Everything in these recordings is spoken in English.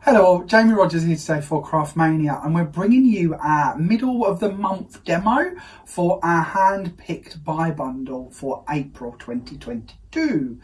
Hello, Jamie Rodgers here today for Craftmania, and we're bringing you our middle of the month demo for our hand-picked buy bundle for April 2022.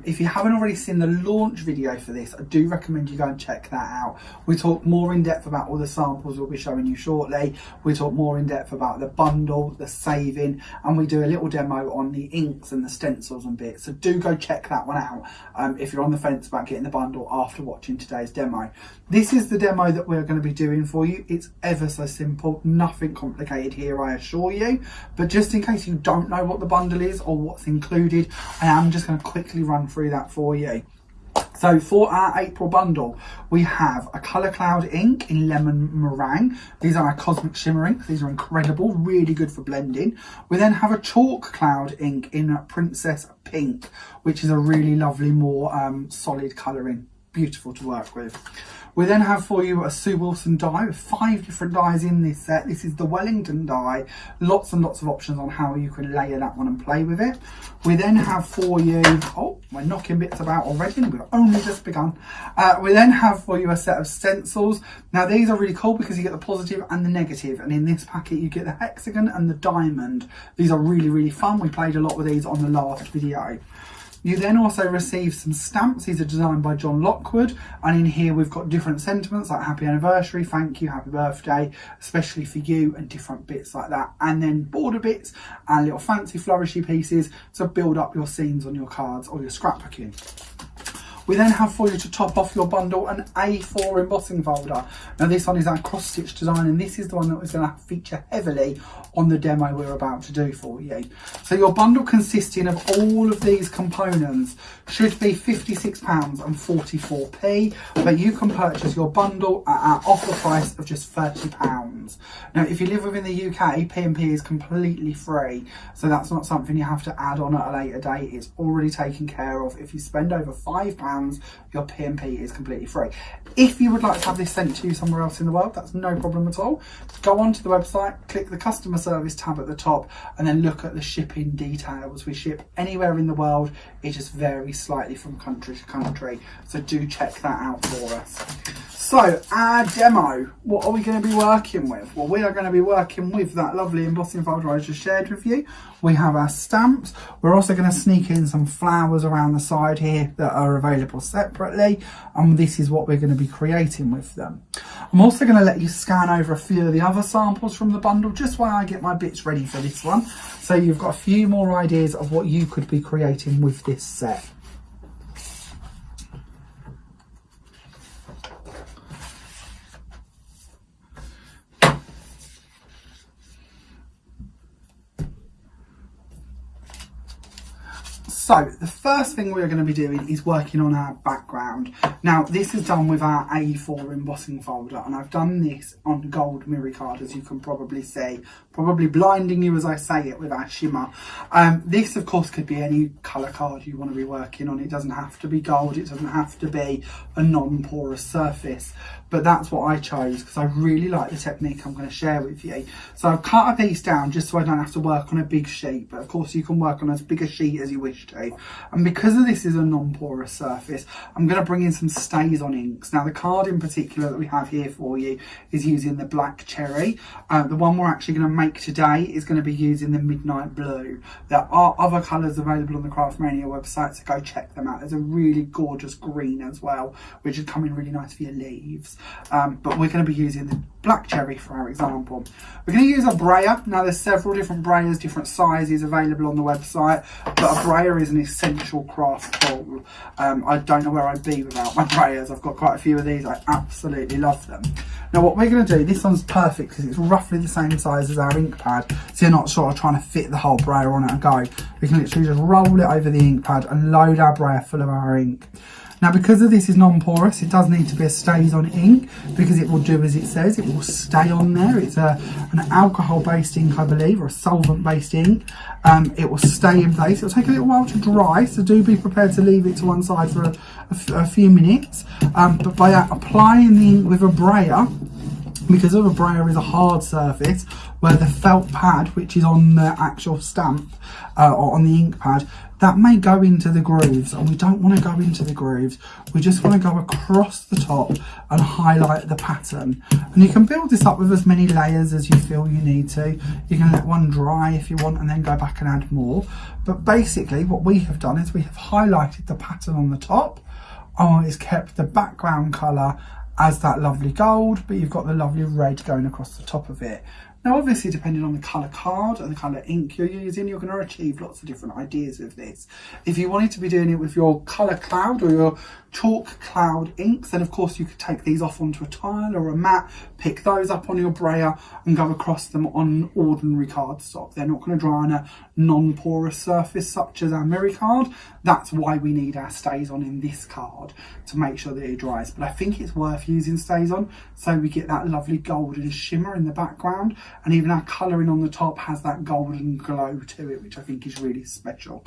If you haven't already seen the launch video for this, I do recommend you go and check that out. We talk more in depth about all the samples we'll be showing you shortly. We talk more in depth about the bundle, the saving, and we do a little demo on the inks and the stencils and bits. So do go check that one out if you're on the fence about getting the bundle after watching today's demo. This is the demo that we're going to be doing for you. It's ever so simple, nothing complicated here, I assure you. But just in case you don't know what the bundle is or what's included, I'm just going to quickly run through that for you. So for our April bundle, we have a Colour Cloud ink in Lemon Meringue. These are our Cosmic Shimmering. These are incredible, really good for blending. We then have a Chalk Cloud ink in Princess Pink, which is a really lovely, more solid colouring. Beautiful to work with. We then have for you a Sue Wilson die with 5 different dies in this set. This is the Wellington die. Lots and lots of options on how you can layer that one and play with it. We then have for you, oh, we're knocking bits about already and we've only just begun. We then have for you a set of stencils. Now these are really cool because you get the positive and the negative, and in this packet you get the hexagon and the diamond. These are really, really fun. We played a lot with these on the last video. You then also receive some stamps. These are designed by John Lockwood, and in here we've got different sentiments like happy anniversary, thank you, happy birthday, especially for you, and different bits like that. And then border bits and little fancy flourishy pieces to build up your scenes on your cards or your scrapbooking. We then have for you to top off your bundle an A4 embossing folder. Now this one is our cross stitch design, and this is the one that is going to feature heavily on the demo we're about to do for you. So your bundle consisting of all of these components should be £56.44, but you can purchase your bundle at our offer price of just £30. Now if you live within the UK, P&P is completely free, so that's not something you have to add on at a later date. It's already taken care of. If you spend over £5, your P&P is completely free. If you would like to have this sent to you somewhere else in the world, that's no problem at all. Go onto the website, click the customer service tab at the top, and then look at the shipping details. We ship anywhere in the world. It just varies slightly from country to country, so do check that out for us. So our demo, what are we going to be working with? Well, we are going to be working with that lovely embossing folder I just shared with you. We have our stamps. We're also going to sneak in some flowers around the side here that are available separately, and this is what we're going to be creating with them. I'm also going to let you scan over a few of the other samples from the bundle just while I get my bits ready for this one, so you've got a few more ideas of what you could be creating with this set. So the first thing we're going to be doing is working on our background. Now this is done with our A4 embossing folder, and I've done this on gold mirror card, as you can probably see, probably blinding you as I say it with our shimmer. This of course could be any colour card you want to be working on. It doesn't have to be gold, it doesn't have to be a non-porous surface, but that's what I chose because I really like the technique I'm going to share with you. So I've cut a piece down just so I don't have to work on a big sheet, but of course you can work on as big a sheet as you wish to. And because of this is a non-porous surface, I'm going to bring in some stays on inks. Now the card in particular that we have here for you is using the black cherry. The one we're actually going to make today is going to be using the midnight blue. There are other colours available on the Craftmania website, so go check them out. There's a really gorgeous green as well, which would come in really nice for your leaves. But we're going to be using the black cherry for our example. We're going to use a brayer. Now there's several different brayers, different sizes available on the website, but a brayer is an essential craft tool. I don't know where I'd be without my brayers. I've got quite a few of these. I absolutely love them. Now what we're going to do, this one's perfect because it's roughly the same size as our ink pad, so you're not sort of trying to fit the whole brayer on it and go. We can literally just roll it over the ink pad and load our brayer full of our ink. Now because of this is non-porous, it does need to be a stays on ink because it will do as it says, it will stay on there. It's an alcohol based ink, I believe, or a solvent based ink. It will stay in place. It will take a little while to dry, so do be prepared to leave it to one side for a few minutes. But by applying the ink with a brayer, because of a brayer is a hard surface, where the felt pad, which is on the actual stamp or on the ink pad, that may go into the grooves, and we don't want to go into the grooves. We just want to go across the top and highlight the pattern. And you can build this up with as many layers as you feel you need to. You can let one dry if you want and then go back and add more. But basically what we have done is we have highlighted the pattern on the top. It's kept the background colour as that lovely gold, but you've got the lovely red going across the top of it. Now obviously, depending on the colour card and the colour ink you're using, you're going to achieve lots of different ideas with this. If you wanted to be doing it with your colour cloud or your chalk cloud inks, then of course you could take these off onto a tile or a mat, pick those up on your brayer and go across them on ordinary cardstock. They're not going to dry on a non-porous surface such as our mirror card. That's why we need our StazOn in this card, to make sure that it dries. But I think it's worth using StazOn so we get that lovely golden shimmer in the background, and even our colouring on the top has that golden glow to it, which I think is really special.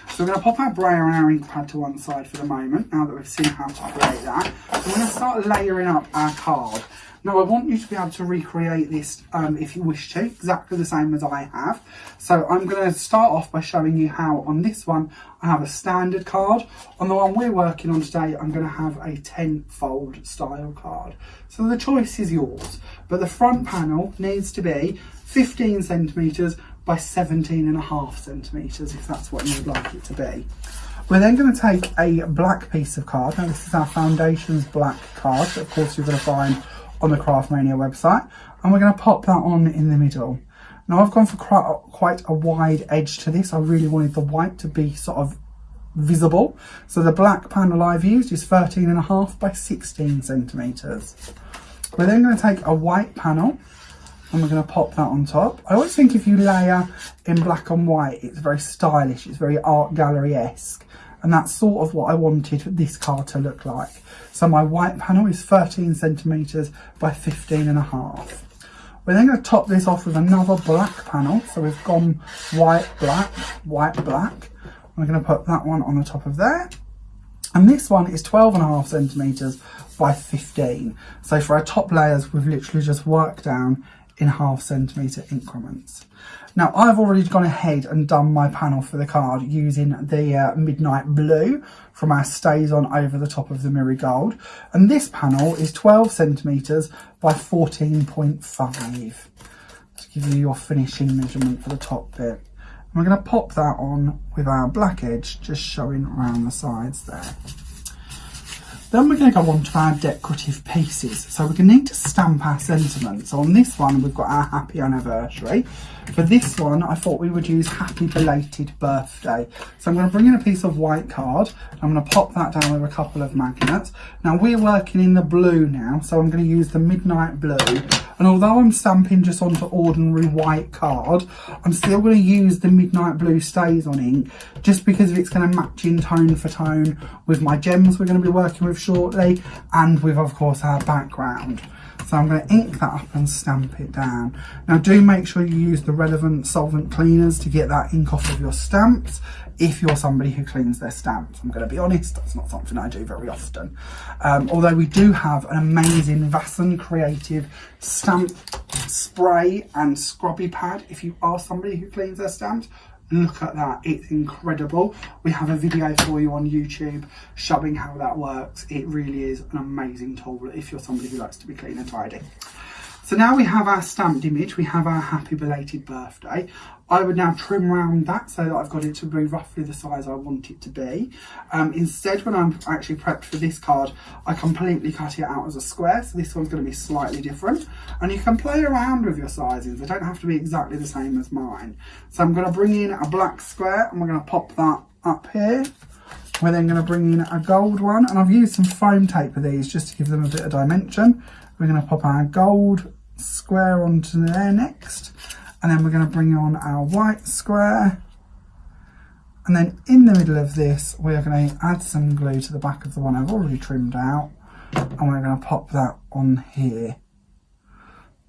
So we're going to pop our brayer and our ink pad to one side for the moment, now that we've seen how to create that. So we're going to start layering up our card. Now I want you to be able to recreate this if you wish to, exactly the same as I have. So I'm going to start off by showing you how on this one I have a standard card. On the one we're working on today, I'm going to have a 10-fold style card. So the choice is yours, but the front panel needs to be 15 centimetres by 17.5 centimetres, if that's what you would like it to be. We're then going to take a black piece of card. Now this is our Foundations black card that of course you're going to find on the Craftmania website, and we're going to pop that on in the middle. Now I've gone for quite a wide edge to this. I really wanted the white to be sort of visible, so the black panel I've used is 13.5 by 16 centimetres. We're then going to take a white panel and we're going to pop that on top. I always think if you layer in black and white, it's very stylish, it's very art gallery-esque, and that's sort of what I wanted this card to look like. So my white panel is 13 centimetres by 15.5. We're then going to top this off with another black panel. So we've gone white, black, white, black. We're going to put that one on the top of there. And this one is 12.5 centimetres by 15. So for our top layers, we've literally just worked down in 0.5 centimetre increments. Now I've already gone ahead and done my panel for the card using the Midnight Blue from our StazOn over the top of the Mirror Gold, and this panel is 12 centimetres by 14.5 to give you your finishing measurement for the top bit. And we're going to pop that on with our black edge just showing around the sides there. Then we're going to go on to our decorative pieces. So we're going to need to stamp our sentiments. So on this one, we've got our happy anniversary. For this one, I thought we would use happy belated birthday. So I'm going to bring in a piece of white card. I'm going to pop that down with a couple of magnets. Now we're working in the blue now, so I'm going to use the Midnight Blue. And although I'm stamping just onto ordinary white card, I'm still going to use the Midnight Blue StazOn ink, just because it's going to match in tone for tone with my gems we're going to be working with shortly, and with of course our background. So I'm going to ink that up and stamp it down. Now do make sure you use the relevant solvent cleaners to get that ink off of your stamps, if you're somebody who cleans their stamps. I'm going to be honest, that's not something I do very often. Although we do have an amazing Vasson Creative stamp spray and scrubby pad. If you are somebody who cleans their stamps, look at that, it's incredible. We have a video for you on YouTube showing how that works. It really is an amazing tool if you're somebody who likes to be clean and tidy. So now we have our stamped image, we have our happy belated birthday. I would now trim around that so that I've got it to be roughly the size I want it to be. Instead, when I'm actually prepped for this card, I completely cut it out as a square. So this one's going to be slightly different. And you can play around with your sizings. They don't have to be exactly the same as mine. So I'm going to bring in a black square and we're going to pop that up here. We're then going to bring in a gold one. And I've used some foam tape with these just to give them a bit of dimension. We're going to pop our gold square onto there next. And then we're going to bring on our white square. And then in the middle of this, we're going to add some glue to the back of the one I've already trimmed out. And we're going to pop that on here,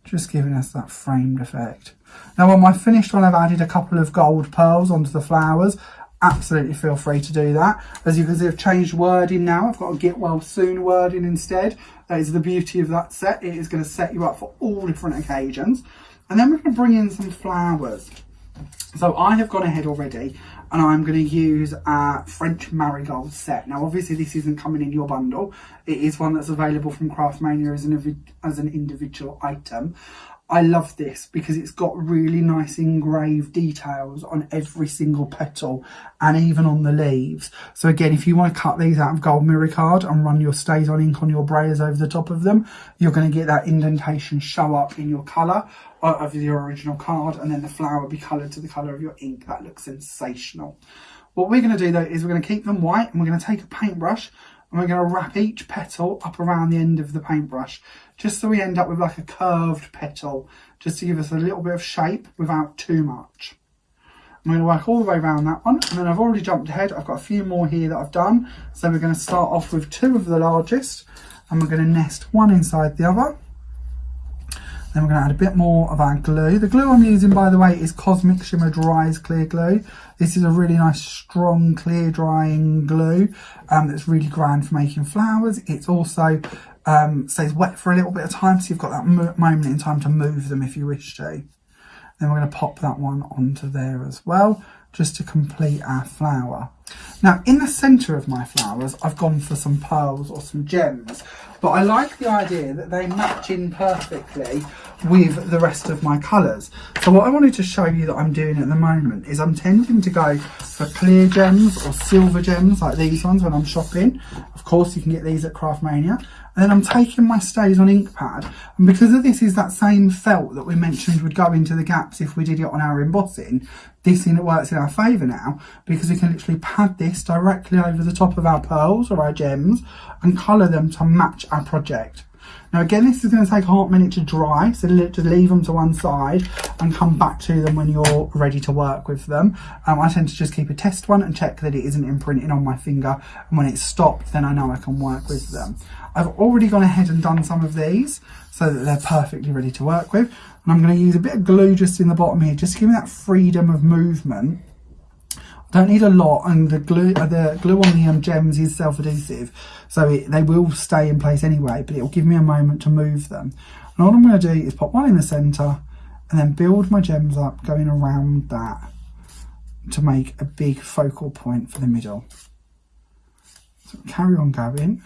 just giving us that framed effect. Now on my finished one, I've added a couple of gold pearls onto the flowers. absolutely feel free to do that. As you can see, I've changed wording now. I've got a get well soon wording instead. That is the beauty of that set. It is going to set you up for all different occasions. And then we're going to bring in some flowers. So I have gone ahead already and I'm going to use a French marigold set. Now obviously this isn't coming in your bundle. It is one that's available from Craftmania as an individual item. I love this because it's got really nice engraved details on every single petal and even on the leaves. So again, if you want to cut these out of gold mirror card and run your stays on ink on your brayers over the top of them, you're going to get that indentation show up in your colour of the original card, and then the flower will be coloured to the colour of your ink. That looks sensational. What we're going to do though is we're going to keep them white, and we're going to take a paintbrush and we're going to wrap each petal up around the end of the paintbrush, just so we end up with like a curved petal, just to give us a little bit of shape without too much. I'm going to work all the way around that one, and then I've already jumped ahead. I've got a few more here that I've done. So we're going to start off with 2 of the largest, and we're going to nest one inside the other. Then we're going to add a bit more of our glue. The glue I'm using, by the way, is Cosmic Shimmer Dries Clear Glue. This is a really nice, strong, clear drying glue that's really grand for making flowers. It's also stays wet for a little bit of time, so you've got that moment in time to move them if you wish to. Then we're going to pop that one onto there as well, just to complete our flower. Now, in the centre of my flowers, I've gone for some pearls or some gems, but I like the idea that they match in perfectly with the rest of my colours. So what I wanted to show you that I'm doing at the moment is I'm tending to go for clear gems or silver gems like these ones when I'm shopping. Of course, you can get these at Craftmania. And then I'm taking my stays on ink pad, and because of this is that same felt that we mentioned would go into the gaps if we did it on our embossing, this works in our favour now, because we can literally pad this directly over the top of our pearls or our gems and colour them to match our project. Now again, this is going to take a hot minute to dry, so just leave them to one side and come back to them when you're ready to work with them. I tend to just keep a test one and check that it isn't imprinting on my finger, and when it's stopped then I know I can work with them. I've already gone ahead and done some of these so that they're perfectly ready to work with, and I'm going to use a bit of glue just in the bottom here, just to give me that freedom of movement. I don't need a lot, and the glue on the gems is self-adhesive, so they will stay in place anyway, but it will give me a moment to move them. And all I'm going to do is pop one in the centre and then build my gems up going around that to make a big focal point for the middle. So carry on going,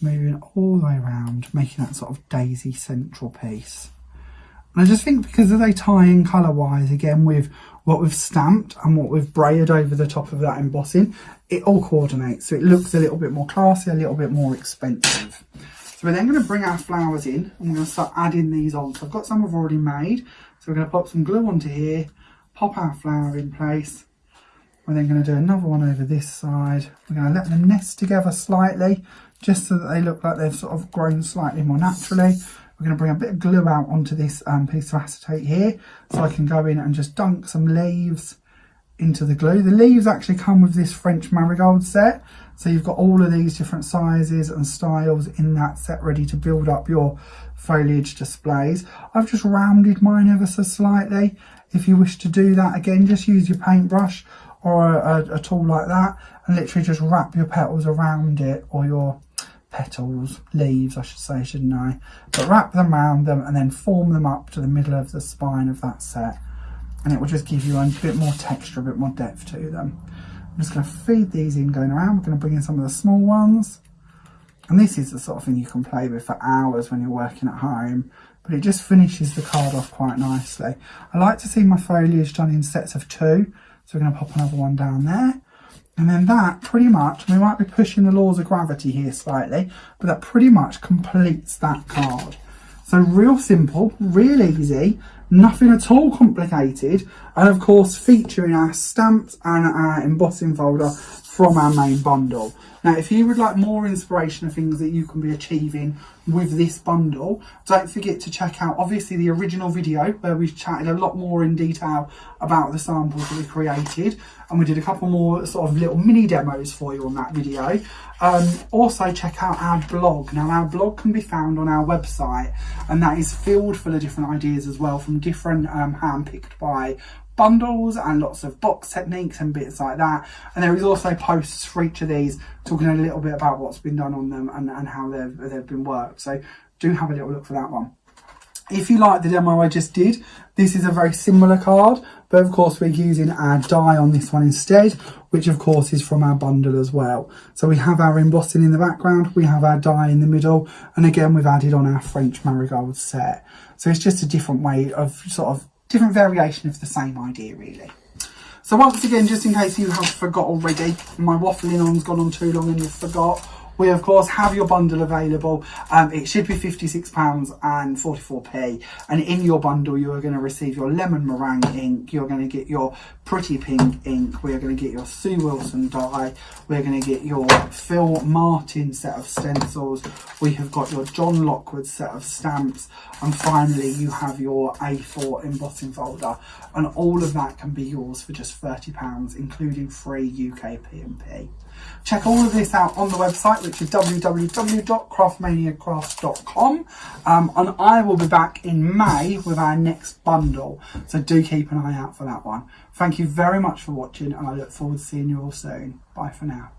moving all the way around, making that sort of daisy central piece. And I just think because they tie in colour wise again with what we've stamped and what we've braided over the top of that embossing, it all coordinates, so it looks a little bit more classy, a little bit more expensive. So we're then going to bring our flowers in and we're going to start adding these on. So I've got some I've already made, so we're going to pop some glue onto here, pop our flower in place. We're then going to do another one over this side. We're going to let them nest together slightly, just so that they look like they've sort of grown slightly more naturally. We're going to bring a bit of glue out onto this piece of acetate here, so I can go in and just dunk some leaves into the glue. The leaves actually come with this French marigold set, so you've got all of these different sizes and styles in that set ready to build up your foliage displays. I've just rounded mine ever so slightly. If you wish to do that, again, just use your paintbrush or a tool like that and literally just wrap your petals around it, or your leaves I should say, shouldn't I? But wrap them around them and then form them up to the middle of the spine of that set, and it will just give you a bit more texture, a bit more depth to them. I'm just going to feed these in going around. We're going to bring in some of the small ones, and this is the sort of thing you can play with for hours when you're working at home, but it just finishes the card off quite nicely. I like to see my foliage done in sets of 2, so we're going to pop another one down there. And then that pretty much, we might be pushing the laws of gravity here slightly, but that pretty much completes that card. So real simple, real easy, nothing at all complicated, and of course featuring our stamps and our embossing folder from our main bundle. Now, if you would like more inspiration of things that you can be achieving with this bundle, don't forget to check out obviously the original video where we chatted a lot more in detail about the samples that we created, and we did a couple more sort of little mini demos for you on that video. Also check out our blog. Now, our blog can be found on our website, and that is filled full of different ideas as well, from different hand-picked by bundles and lots of box techniques and bits like that. And there is also posts for each of these talking a little bit about what's been done on them and how they've been worked. So do have a little look for that one. If you like the demo I just did, this is a very similar card, but of course we're using our die on this one instead, which of course is from our bundle as well. So we have our embossing in the background, we have our die in the middle, and again we've added on our French marigold set. So it's just a different way of different variation of the same idea really. So once again, just in case you have forgot already, my waffling on's gone on too long and you've forgot, we of course have your bundle available. It should be £56.44, and in your bundle you are going to receive your lemon meringue ink, you're going to get your pretty pink ink, we're going to get your Sue Wilson die, we're going to get your Phil Martin set of stencils, we have got your John Lockwood set of stamps, and finally you have your A4 embossing folder, and all of that can be yours for just £30, including free UK P&P. Check all of this out on the website, which is www.craftmaniacrafts.com, and I will be back in May with our next bundle, so do keep an eye out for that one. Thank you very much for watching, and I look forward to seeing you all soon. Bye for now.